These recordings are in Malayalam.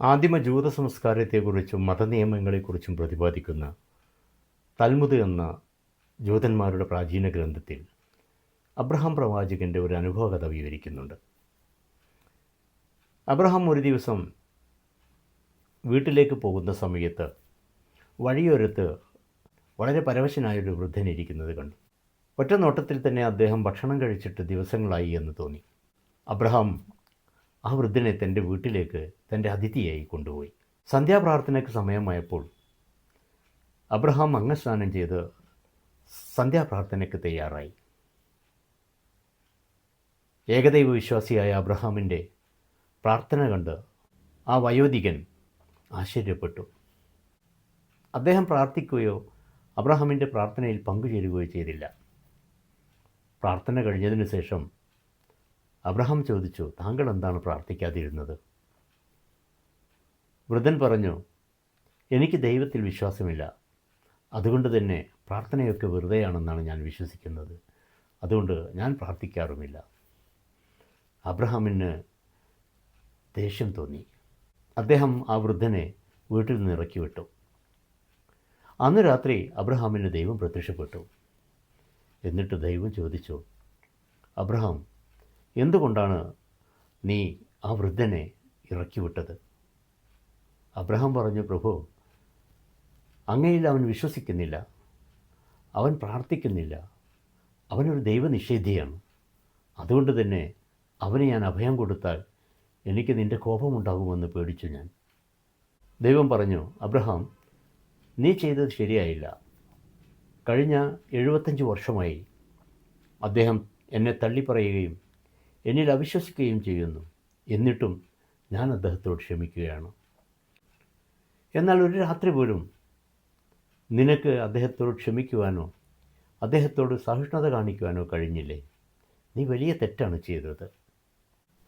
ആദിമ ജൂത സംസ്കാരത്തെക്കുറിച്ചും മതനിയമങ്ങളെക്കുറിച്ചും പ്രതിപാദിക്കുന്ന തൽമുദ് എന്ന ജൂതന്മാരുടെ പ്രാചീന ഗ്രന്ഥത്തിൽ അബ്രഹാം പ്രവാചകൻ്റെ ഒരു അനുഭവകഥ വിവരിക്കുന്നുണ്ട്. അബ്രഹാം ഒരു ദിവസം വീട്ടിലേക്ക് പോകുന്ന സമയത്ത് വഴിയോരത്ത് വളരെ പരവശനായൊരു വൃദ്ധൻ ഇരിക്കുന്നത് കണ്ടു. ഒറ്റ നോട്ടത്തിൽ തന്നെ അദ്ദേഹം ഭക്ഷണം കഴിച്ചിട്ട് ദിവസങ്ങളായി എന്ന് തോന്നി. അബ്രഹാം ആ വൃദ്ധനെ തൻ്റെ വീട്ടിലേക്ക് തൻ്റെ അതിഥിയായി കൊണ്ടുപോയി. സന്ധ്യാപ്രാർത്ഥനയ്ക്ക് സമയമായപ്പോൾ അബ്രഹാം അംഗസ്നാനം ചെയ്ത് സന്ധ്യാപ്രാർത്ഥനയ്ക്ക് തയ്യാറായി. ഏകദൈവ വിശ്വാസിയായ അബ്രഹാമിൻ്റെ പ്രാർത്ഥന കണ്ട് ആ വയോധികൻ ആശ്ചര്യപ്പെട്ടു. അദ്ദേഹം പ്രാർത്ഥിക്കുകയോ അബ്രഹാമിൻ്റെ പ്രാർത്ഥനയിൽ പങ്കുചേരുകയോ ചെയ്തില്ല. പ്രാർത്ഥന കഴിഞ്ഞതിന് ശേഷം അബ്രഹാം ചോദിച്ചു, താങ്കൾ എന്താണ് പ്രാർത്ഥിക്കാതിരുന്നത്? വൃദ്ധൻ പറഞ്ഞു, എനിക്ക് ദൈവത്തിൽ വിശ്വാസമില്ല, അതുകൊണ്ട് തന്നെ പ്രാർത്ഥനയൊക്കെ വെറുതെയാണെന്നാണ് ഞാൻ വിശ്വസിക്കുന്നത്, അതുകൊണ്ട് ഞാൻ പ്രാർത്ഥിക്കാറുമില്ല. അബ്രഹാമിന് ദേഷ്യം തോന്നി. അദ്ദേഹം ആ വൃദ്ധനെ വീട്ടിൽ നിന്ന് ഇറക്കി വിട്ടു. അന്ന് രാത്രി അബ്രഹാമിന് ദൈവം പ്രത്യക്ഷപ്പെട്ടു. എന്നിട്ട് ദൈവം ചോദിച്ചു, അബ്രഹാം, എന്തുകൊണ്ടാണ് നീ ആ വൃദ്ധനെ ഇറക്കിവിട്ടത്? അബ്രഹാം പറഞ്ഞു, പ്രഭു, അങ്ങയിൽ അവൻ വിശ്വസിക്കുന്നില്ല, അവൻ പ്രാർത്ഥിക്കുന്നില്ല, അവനൊരു ദൈവനിഷേധിയാണ്. അതുകൊണ്ട് തന്നെ അവന് ഞാൻ അഭയം കൊടുത്താൽ എനിക്ക് നിൻ്റെ കോപമുണ്ടാകുമെന്ന് പേടിച്ചു ഞാൻ. ദൈവം പറഞ്ഞു, അബ്രഹാം, നീ ചെയ്തത് ശരിയായില്ല. കഴിഞ്ഞ 75 വർഷമായി അദ്ദേഹം എന്നെ തള്ളിപ്പറയുകയും എന്നിൽ അവിശ്വസിക്കുകയും ചെയ്യുന്നു. എന്നിട്ടും ഞാൻ അദ്ദേഹത്തോട് ക്ഷമിക്കുകയാണ്. എന്നാൽ ഒരു രാത്രി പോലും നിനക്ക് അദ്ദേഹത്തോട് ക്ഷമിക്കുവാനോ അദ്ദേഹത്തോട് സഹിഷ്ണുത കാണിക്കുവാനോ കഴിഞ്ഞില്ലേ? നീ വലിയ തെറ്റാണ് ചെയ്തത്.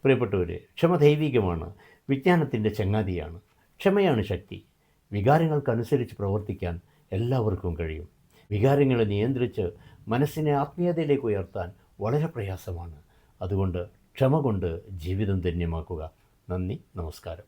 പ്രിയപ്പെട്ടവരെ, ക്ഷമ ദൈവികമാണ്, വിജ്ഞാനത്തിൻ്റെ ചങ്ങാതിയാണ്. ക്ഷമയാണ് ശക്തി. വികാരങ്ങൾക്കനുസരിച്ച് പ്രവർത്തിക്കാൻ എല്ലാവർക്കും കഴിയും. വികാരങ്ങളെ നിയന്ത്രിച്ച് മനസ്സിനെ ആത്മീയതയിലേക്ക് ഉയർത്താൻ വളരെ പ്രയാസമാണ്. അതുകൊണ്ട് ക്ഷമ കൊണ്ട് ജീവിതം ധന്യമാക്കുക. നന്ദി, നമസ്കാരം.